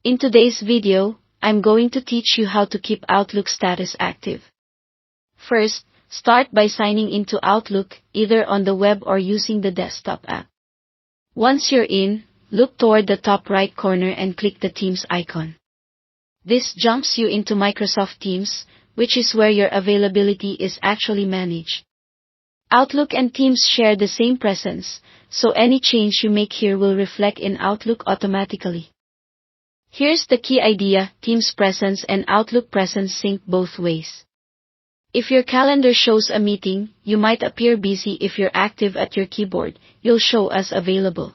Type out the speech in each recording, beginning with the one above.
In today's video, I'm going to teach you how to keep Outlook status active. First, start by signing into Outlook, either on the web or using the desktop app. Once you're in, look toward the top right corner and click the Teams icon. This jumps you into Microsoft Teams, which is where your availability is actually managed. Outlook and Teams share the same presence, so any change you make here will reflect in Outlook automatically. Here's the key idea: Teams presence and Outlook presence sync both ways. If your calendar shows a meeting, you might appear busy. If you're active at your keyboard, you'll show as available.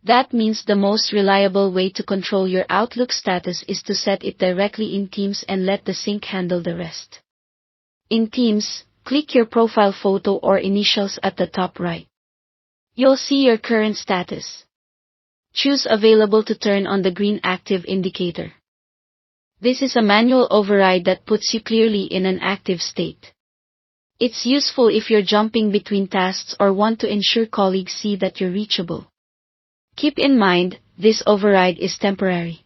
That means the most reliable way to control your Outlook status is to set it directly in Teams and let the sync handle the rest. In Teams, click your profile photo or initials at the top right. You'll see your current status. Choose Available to turn on the green active indicator. This is a manual override that puts you clearly in an active state. It's useful if you're jumping between tasks or want to ensure colleagues see that you're reachable. Keep in mind, this override is temporary.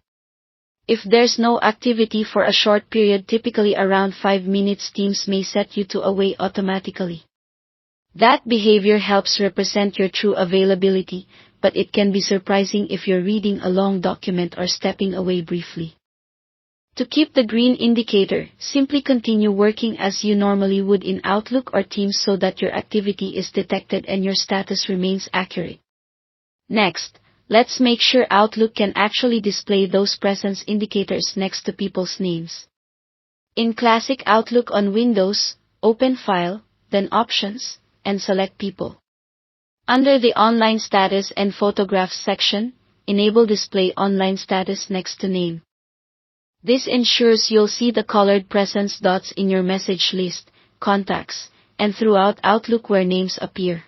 If there's no activity for a short period, typically around 5 minutes, Teams may set you to away automatically. That behavior helps represent your true availability, but it can be surprising if you're reading a long document or stepping away briefly. To keep the green indicator, simply continue working as you normally would in Outlook or Teams so that your activity is detected and your status remains accurate. Next, let's make sure Outlook can actually display those presence indicators next to people's names. In classic Outlook on Windows, open File, then Options, and select People. Under the Online Status and Photographs section, enable Display Online Status next to name. This ensures you'll see the colored presence dots in your message list, contacts, and throughout Outlook where names appear.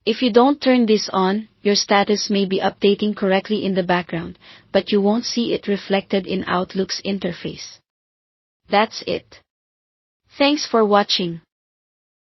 If you don't turn this on, your status may be updating correctly in the background, but you won't see it reflected in Outlook's interface. That's it. Thanks for watching.